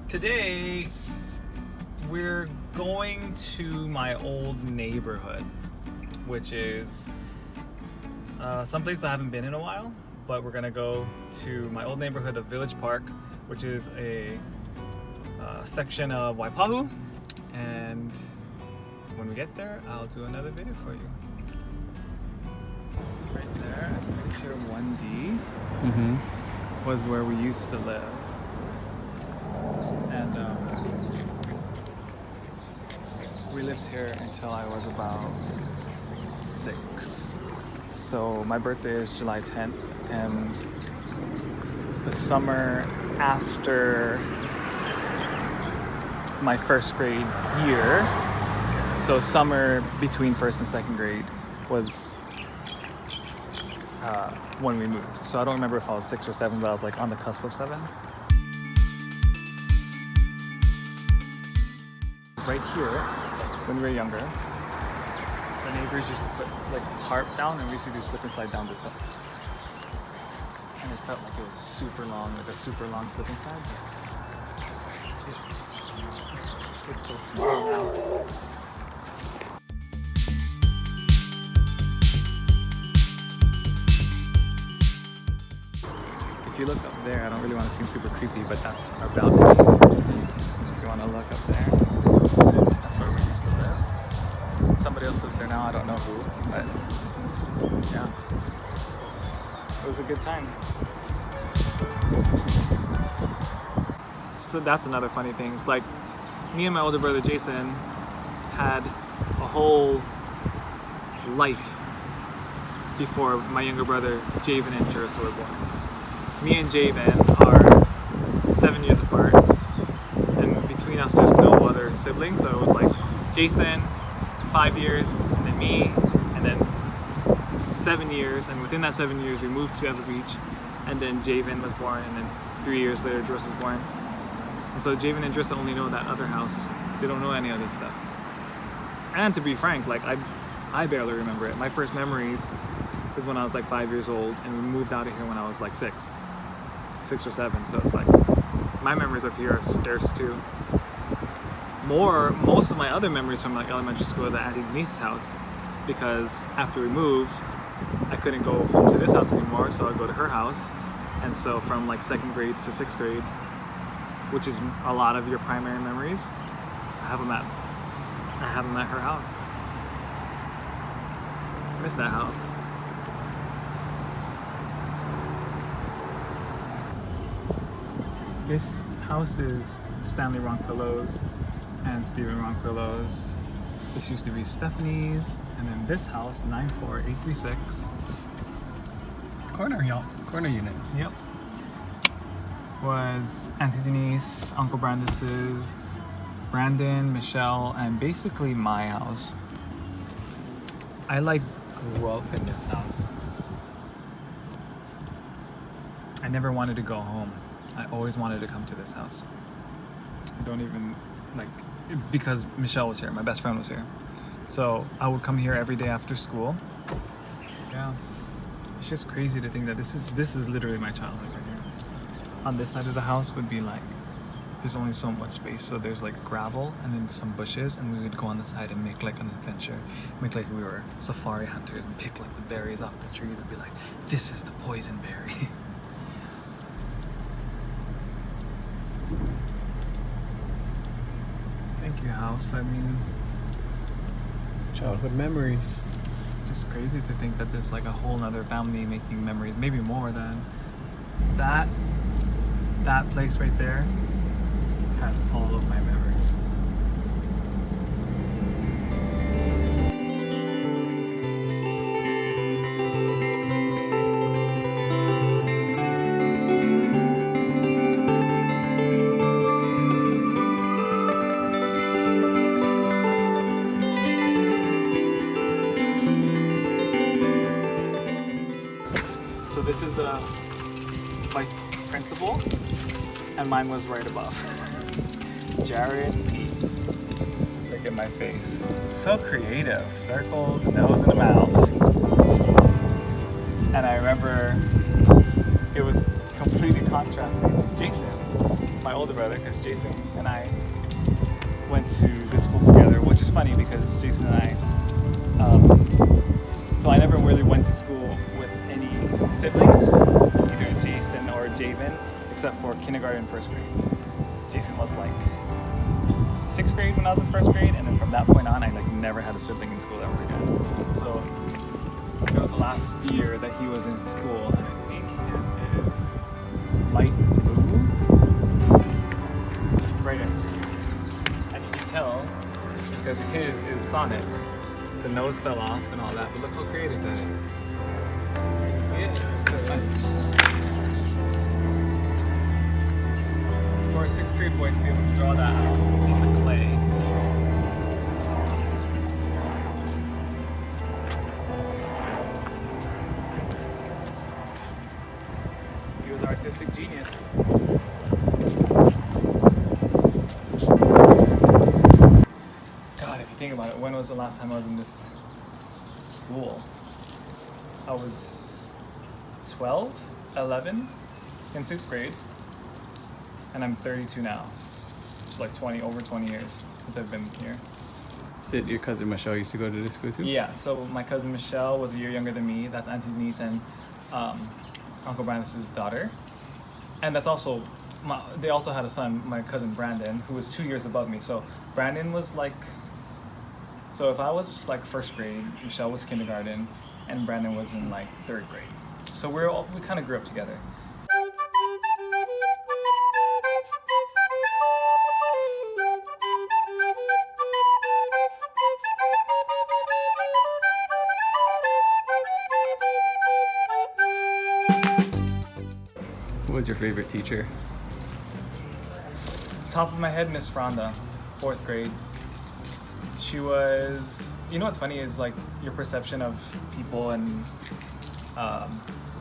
Today, we're going to my old neighborhood, which is someplace I haven't been in a while, but we're gonna go to my old neighborhood of Village Park, which is a section of Waipahu, and when we get there, I'll do another video for you. Right there, I'm pretty sure 1D was where we used to live. And we lived here until I was about 6. So my birthday is July 10th, and the summer after my first grade year, so summer between first and second grade, was when we moved. So I don't remember if I was 6 or 7, but I was like on the cusp of 7. Right here, when we were younger, the neighbors used to put like tarp down, and we used to do slip and slide down this hill. And it felt like it was super long, like a super long slip and slide. It's so small now. If you look up there, I don't really want to seem super creepy, but that's our balcony. If you want to look up there, that's where we used to live. Somebody else lives there now, I don't know who, but yeah. It was a good time. So that's another funny thing. It's like me and my older brother Jason had a whole life before my younger brother Javen and Jerissa were born. Me and Javen are 7 years apart, and between us there's no other siblings, so it was like Jason, 5 years, and then me, and then 7 years, and within that 7 years we moved to Ever Beach, and then Javen was born, and then 3 years later Jerissa was born. And so Javen and Jerissa only know that other house. They don't know any other stuff. And to be frank, like I barely remember it. My first memories is when I was like 5 years old, and we moved out of here when I was like 6 or 7. So it's like my memories of here are scarce too. Most of my other memories from like elementary school are at Auntie Denise's house, because after we moved, I couldn't go home to this house anymore, so I'd go to her house. And so from like 2nd grade to 6th grade, which is a lot of your primary memories, I have them at her house. I miss that house. This house is Stanley Ronquillo's and Stephen Ronquillo's. This used to be Stephanie's, and then this house, 94836. Corner unit. Yep. Was Auntie Denise, Uncle Brandon's, Brandon, Michelle, and basically my house. I grew up in this house. I never wanted to go home. I always wanted to come to this house. I don't even, because Michelle was here, my best friend was here. So I would come here every day after school. Yeah. It's just crazy to think that this is literally my childhood right here. On this side of the house would be there's only so much space, so there's gravel and then some bushes, and we would go on the side and make an adventure, make like we were safari hunters and pick the berries off the trees and be like, this is the poison berry. Thank you, house. I mean, Childhood memories. just crazy to think that there's a whole nother family making memories, maybe more than that. That place right there has all of my memories. So this is the vice principal, and mine was right above. Jared P. Look at my face. So creative. Circles, a nose, and a mouth. And I remember it was completely contrasting to Jason's. my older brother, because Jason and I went to this school together, which is funny because Jason and I, so I never really went to school with any siblings, either Jason or Javen, except for kindergarten and first grade. Jason was like 6th grade when I was in 1st grade, and then from that point on, I like never had a sibling in school ever again. So it was the last year that he was in school, and I think his is light blue, right after you. And you can tell because his is Sonic. The nose fell off and all that, but look how creative that is. Can you see it? It's this one. For a 6th grade boy to be able to draw that out of a piece of clay. He was an artistic genius. God, if you think about it, when was the last time I was in this school? I was 12, 11 in 6th grade. And I'm 32 now. It's like over 20 years since I've been here. Did your cousin Michelle used to go to this school too? Yeah, so my cousin Michelle was a year younger than me. That's Auntie's niece and Uncle Brandon's daughter. And that's also, they also had a son, my cousin Brandon, who was 2 years above me. So Brandon was like, so if I was like 1st grade, Michelle was kindergarten, and Brandon was in like 3rd grade. So we kind of grew up together. What was your favorite teacher? Top of my head, Miss Fronda, 4th grade. She was, you know what's funny is like your perception of people and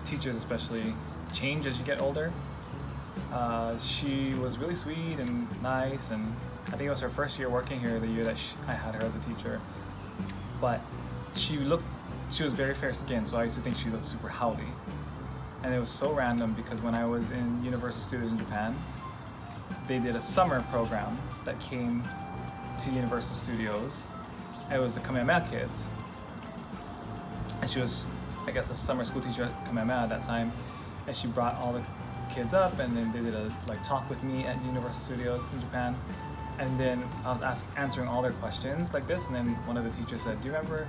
teachers especially change as you get older. She was really sweet and nice, and I think it was her first year working here, the year that I had her as a teacher. But she was very fair skinned, so I used to think she looked super howly. And it was so random because when I was in Universal Studios in Japan, they did a summer program that came to Universal Studios. It was the Kamehameha kids. And she was, I guess, a summer school teacher at Kamehameha at that time. And she brought all the kids up, and then they did a talk with me at Universal Studios in Japan. And then I was answering all their questions like this, and then one of the teachers said, "Do you remember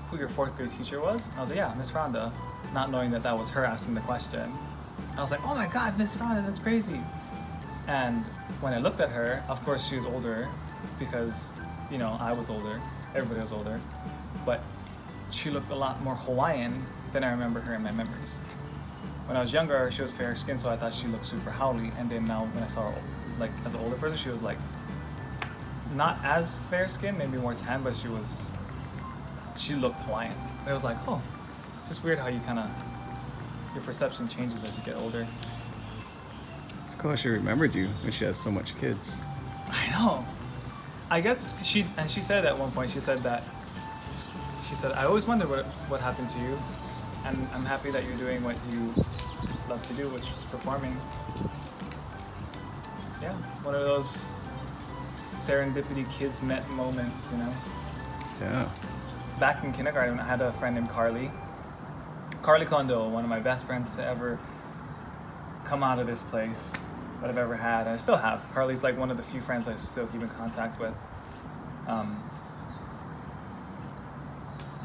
who your 4th grade teacher was?" And I was like, "Yeah, Miss Rhonda," not knowing that that was her asking the question. I was like, "Oh my God, Miss Rhonda, that's crazy." And when I looked at her, of course she was older because, you know, I was older, everybody was older, but she looked a lot more Hawaiian than I remember her in my memories. When I was younger, she was fair skinned, so I thought she looked super howly, and then now when I saw her, like, as an older person, she was like, not as fair skinned, maybe more tan, but she looked Hawaiian. And it was like, oh, it's just weird how you your perception changes as you get older. It's cool how she remembered you when she has so much kids. I know. I guess she said at one point, she said, "I always wondered what happened to you, and I'm happy that you're doing what you love to do, which is performing." Yeah, one of those serendipity kids met moments, you know? Yeah. Back in kindergarten, I had a friend named Carly Kondo, one of my best friends to ever come out of this place that I've ever had, and I still have. Carly's like one of the few friends I still keep in contact with.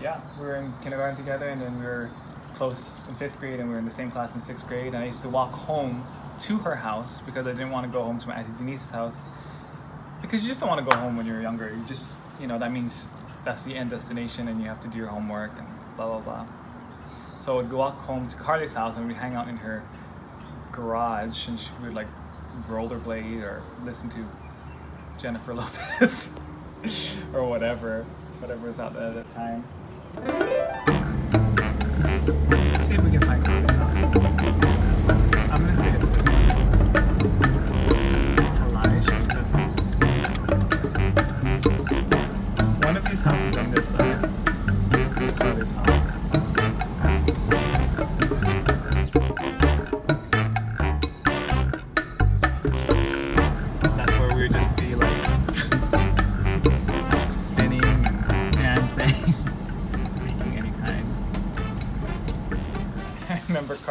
Yeah, we were in kindergarten together, and then we were close in 5th grade, and we were in the same class in 6th grade, and I used to walk home to her house because I didn't want to go home to my Auntie Denise's house, because you just don't want to go home when you're younger. You just, that means that's the end destination and you have to do your homework and blah, blah, blah. So I would walk home to Carly's house and we'd hang out in her garage, and we would like rollerblade or listen to Jennifer Lopez or whatever was out there at that time. Let's see if we can find Carly's house. I'm gonna say it's this one. Elijah, that's awesome. One of these houses on this side is Carly's house.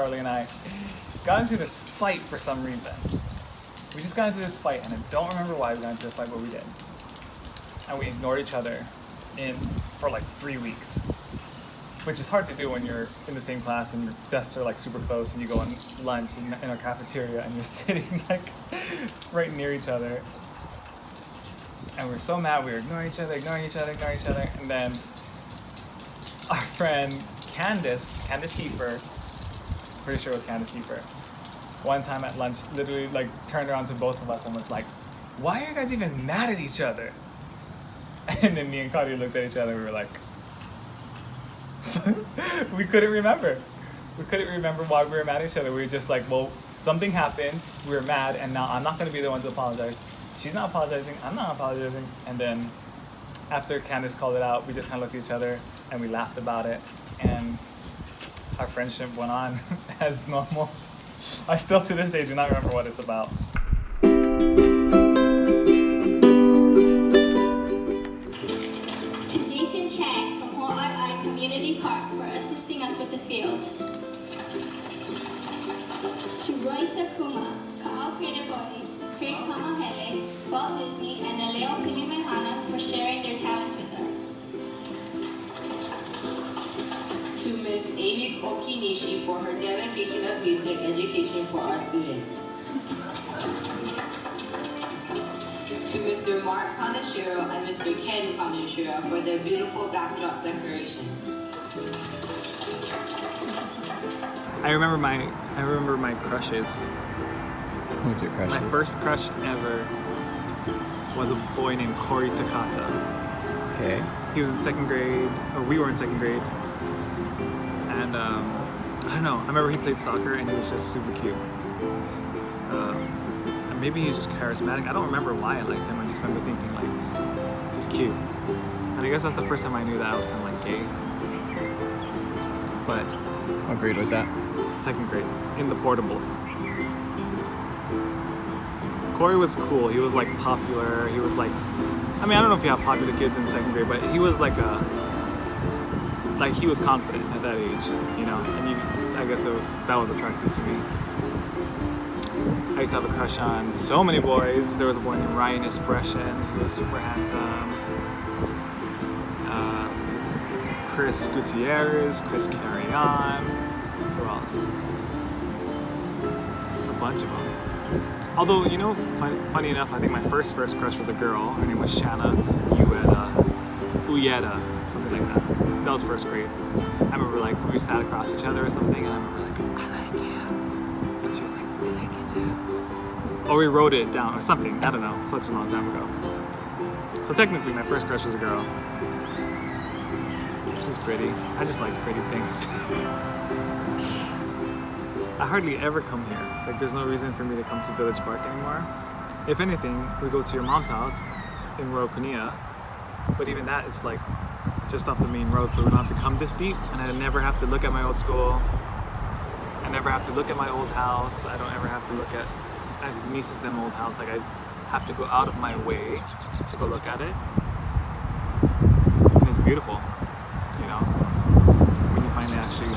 Carly and I got into this fight for some reason. We just got into this fight, and I don't remember why we got into the fight, but we did. And we ignored each other for like 3 weeks, which is hard to do when you're in the same class and your desks are like super close, and you go on lunch in a cafeteria and you're sitting like right near each other. And we were so mad, we were ignoring each other, and then our friend Candace Kiefer, pretty sure it was Candace Kiefer, one time at lunch literally like turned around to both of us and was like, "Why are you guys even mad at each other?" And then me and Carly looked at each other and we were like, we couldn't remember. We couldn't remember why we were mad at each other. We were just like, well, something happened, we were mad, and now I'm not going to be the one to apologize. She's not apologizing, I'm not apologizing. And then after Candace called it out, we just kind of looked at each other and we laughed about it. And our friendship went on as normal. I still to this day do not remember what it's about. Community Park for assisting us with the field. To Royce Akuma, Ka'au Creative Bodies, Craig Kamahele, Walt Disney, and Aleo Pilimehana for sharing their talents with us. To Ms. Amy Okinishi for her dedication of music education for our students. To Mr. Mark Kaneshiro and Mr. Ken Kaneshiro for their beautiful backdrop decoration. I remember my crushes. Who's your crush? My first crush ever was a boy named Corey Takata. Okay. He was in second grade, or we were in second grade, and I don't know. I remember he played soccer and he was just super cute. And maybe he's just charismatic. I don't remember why I liked him. I just remember thinking like he's cute. And I guess that's the first time I knew that I was kind of like gay. But What grade was that? second grade in the portables. Corey was cool. He was like popular. He was like, I mean, I don't know if you have popular kids in second grade, but he was like he was confident at that age, you know. And I guess that was attractive to me. I used to have a crush on so many boys. There was a boy named Ryan Espression. He was super handsome. Chris Gutierrez, Chris Carrion. Who else? A bunch of them. Although, you know, funny enough, I think my first crush was a girl. Her name was Shanna Uyeda, something like that. That was first grade. I remember like we sat across each other or something, and I remember like, I like you. And she was like, I like you too. Or we wrote it down or something. I don't know. Such a long time ago. So technically, my first crush was a girl. She's pretty. I just liked pretty things. I hardly ever come here. Like, there's no reason for me to come to Village Park anymore. If anything, we go to your mom's house in Rokunia, but even that is like just off the main road, so we don't have to come this deep, and I never have to look at my old school. I never have to look at my old house. I don't ever have to look at Denise's them old house. Like, I have to go out of my way to go look at it. And it's beautiful, you know, when you finally actually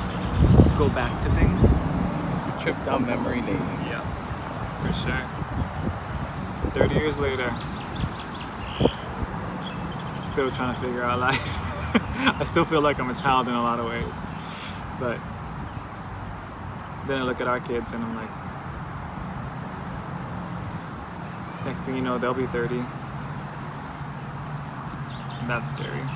go back to things. Trip down memory lane. Yeah, for sure. 30 years later, still trying to figure out life. I still feel like I'm a child in a lot of ways. But then I look at our kids and I'm like, next thing you know, they'll be 30. That's scary.